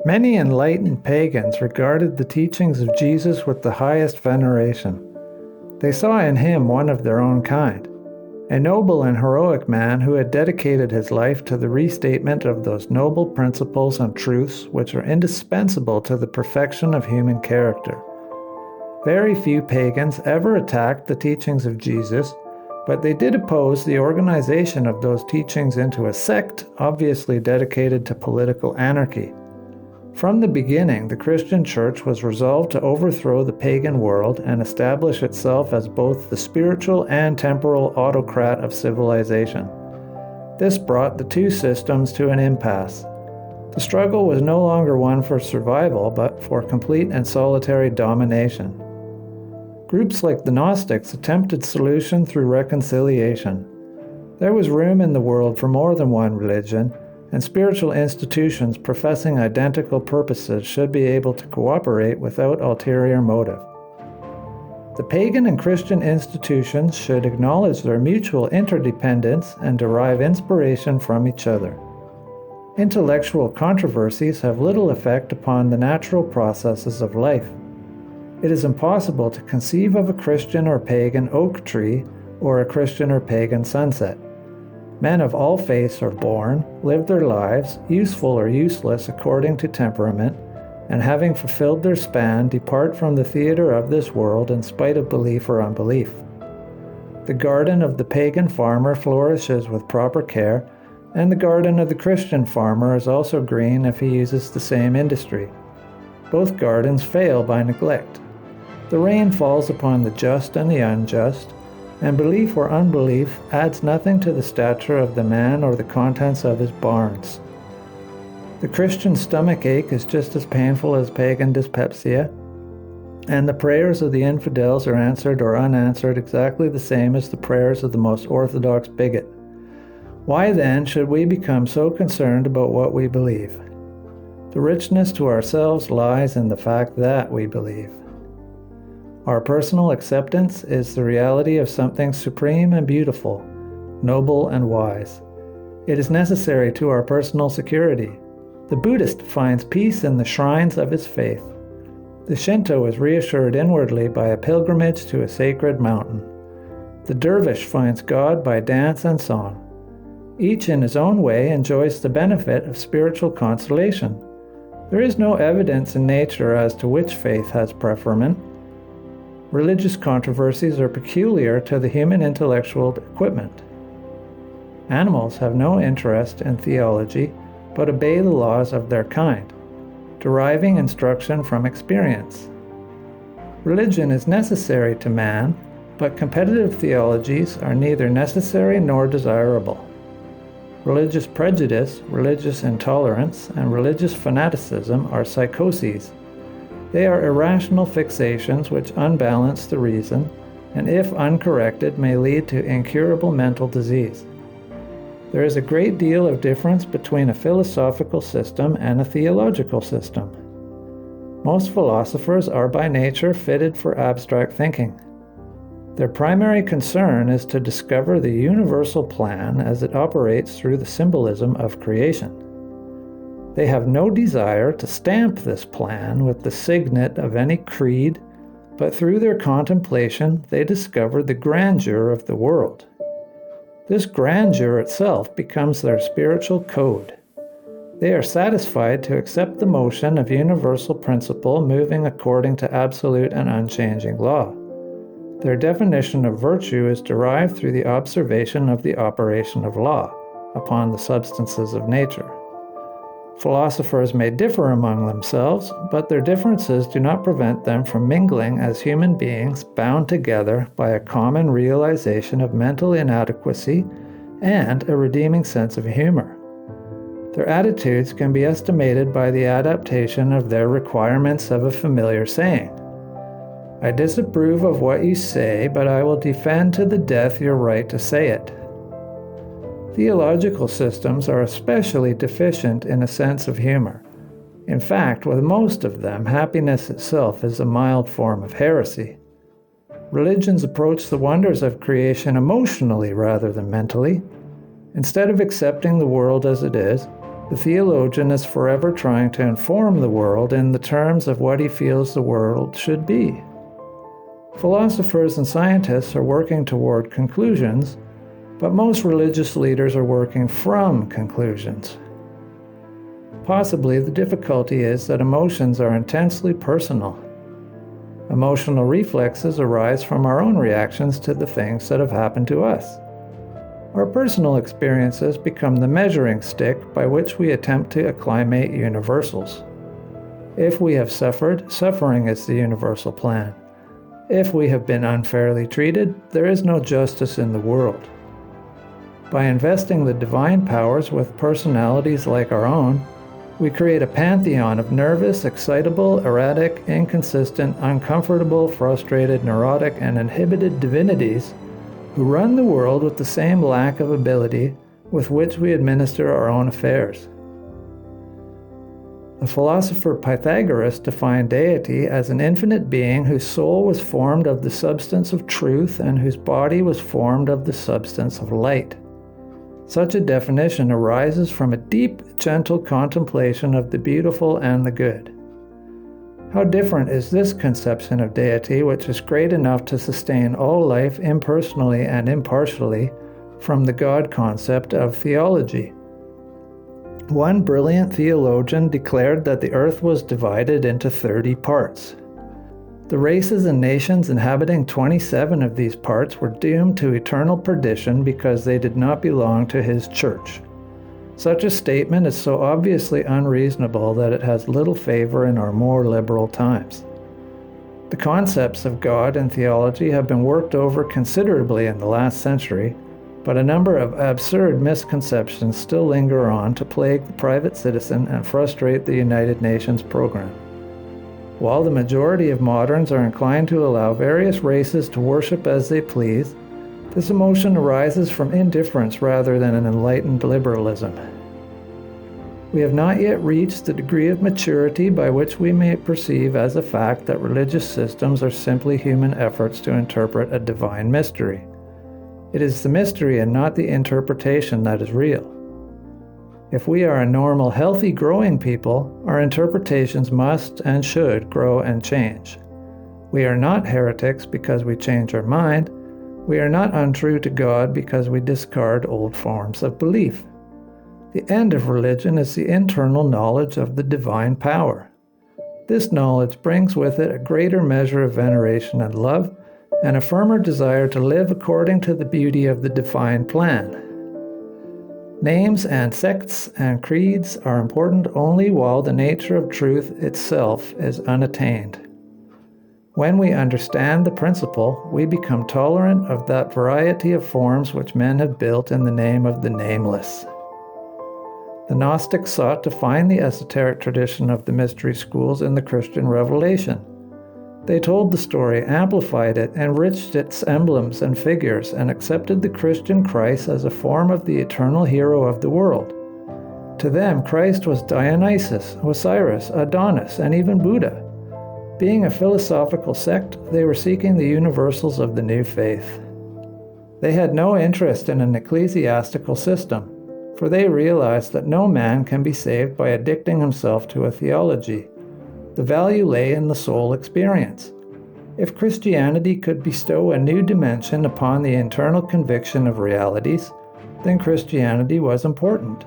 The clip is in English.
Many enlightened pagans regarded the teachings of Jesus with the highest veneration. They saw in him one of their own kind, a noble and heroic man who had dedicated his life to the restatement of those noble principles and truths which are indispensable to the perfection of human character. Very few pagans ever attacked the teachings of Jesus, but they did oppose the organization of those teachings into a sect obviously dedicated to political anarchy. From the beginning, the Christian Church was resolved to overthrow the pagan world and establish itself as both the spiritual and temporal autocrat of civilization. This brought the two systems to an impasse. The struggle was no longer one for survival, but for complete and solitary domination. Groups like the Gnostics attempted solution through reconciliation. There was room in the world for more than one religion, and spiritual institutions professing identical purposes should be able to cooperate without ulterior motive. The pagan and Christian institutions should acknowledge their mutual interdependence and derive inspiration from each other. Intellectual controversies have little effect upon the natural processes of life. It is impossible to conceive of a Christian or pagan oak tree or a Christian or pagan sunset. Men of all faiths are born, live their lives, useful or useless according to temperament, and having fulfilled their span, depart from the theater of this world in spite of belief or unbelief. The garden of the pagan farmer flourishes with proper care, and the garden of the Christian farmer is also green if he uses the same industry. Both gardens fail by neglect. The rain falls upon the just and the unjust, and belief or unbelief adds nothing to the stature of the man or the contents of his barns. The Christian stomach ache is just as painful as pagan dyspepsia, and the prayers of the infidels are answered or unanswered exactly the same as the prayers of the most orthodox bigot. Why then should we become so concerned about what we believe? The richness to ourselves lies in the fact that we believe. Our personal acceptance is the reality of something supreme and beautiful, noble and wise. It is necessary to our personal security. The Buddhist finds peace in the shrines of his faith. The Shinto is reassured inwardly by a pilgrimage to a sacred mountain. The dervish finds God by dance and song. Each in his own way enjoys the benefit of spiritual consolation. There is no evidence in nature as to which faith has preferment. Religious controversies are peculiar to the human intellectual equipment. Animals have no interest in theology, but obey the laws of their kind, deriving instruction from experience. Religion is necessary to man, but competitive theologies are neither necessary nor desirable. Religious prejudice, religious intolerance, and religious fanaticism are psychoses. They are irrational fixations which unbalance the reason, and if uncorrected may lead to incurable mental disease. There is a great deal of difference between a philosophical system and a theological system. Most philosophers are by nature fitted for abstract thinking. Their primary concern is to discover the universal plan as it operates through the symbolism of creation. They have no desire to stamp this plan with the signet of any creed, but through their contemplation they discover the grandeur of the world. This grandeur itself becomes their spiritual code. They are satisfied to accept the motion of universal principle moving according to absolute and unchanging law. Their definition of virtue is derived through the observation of the operation of law upon the substances of nature. Philosophers may differ among themselves, but their differences do not prevent them from mingling as human beings bound together by a common realization of mental inadequacy and a redeeming sense of humor. Their attitudes can be estimated by the adaptation of their requirements of a familiar saying. I disapprove of what you say, but I will defend to the death your right to say it. Theological systems are especially deficient in a sense of humor. In fact, with most of them, happiness itself is a mild form of heresy. Religions approach the wonders of creation emotionally rather than mentally. Instead of accepting the world as it is, The theologian is forever trying to inform the world in the terms of what he feels the world should be. Philosophers and scientists are working toward conclusions, but most religious leaders are working from conclusions. Possibly the difficulty is that emotions are intensely personal. Emotional reflexes arise from our own reactions to the things that have happened to us. Our personal experiences become the measuring stick by which we attempt to acclimate universals. If we have suffered, suffering is the universal plan. If we have been unfairly treated, there is no justice in the world. By investing the divine powers with personalities like our own, we create a pantheon of nervous, excitable, erratic, inconsistent, uncomfortable, frustrated, neurotic, and inhibited divinities who run the world with the same lack of ability with which we administer our own affairs. The philosopher Pythagoras defined deity as an infinite being whose soul was formed of the substance of truth and whose body was formed of the substance of light. Such a definition arises from a deep, gentle contemplation of the beautiful and the good. How different is this conception of deity, which is great enough to sustain all life impersonally and impartially, from the God concept of theology? One brilliant theologian declared that the earth was divided into 30 parts. The races and nations inhabiting 27 of these parts were doomed to eternal perdition because they did not belong to his church. Such a statement is so obviously unreasonable that it has little favor in our more liberal times. The concepts of God and theology have been worked over considerably in the last century, but a number of absurd misconceptions still linger on to plague the private citizen and frustrate the United Nations program. While the majority of moderns are inclined to allow various races to worship as they please, this emotion arises from indifference rather than an enlightened liberalism. We have not yet reached the degree of maturity by which we may perceive as a fact that religious systems are simply human efforts to interpret a divine mystery. It is the mystery and not the interpretation that is real. If we are a normal, healthy, growing people, our interpretations must and should grow and change. We are not heretics because we change our mind. We are not untrue to God because we discard old forms of belief. The end of religion is the internal knowledge of the divine power. This knowledge brings with it a greater measure of veneration and love, and a firmer desire to live according to the beauty of the divine plan. Names and sects and creeds are important only while the nature of truth itself is unattained. When we understand the principle, we become tolerant of that variety of forms which men have built in the name of the nameless. The Gnostics sought to find the esoteric tradition of the mystery schools in the Christian revelation. They told the story, amplified it, enriched its emblems and figures, and accepted the Christian Christ as a form of the eternal hero of the world. To them, Christ was Dionysus, Osiris, Adonis, and even Buddha. Being a philosophical sect, they were seeking the universals of the new faith. They had no interest in an ecclesiastical system, for they realized that no man can be saved by addicting himself to a theology. The value lay in the soul experience. If Christianity could bestow a new dimension upon the internal conviction of realities, then Christianity was important.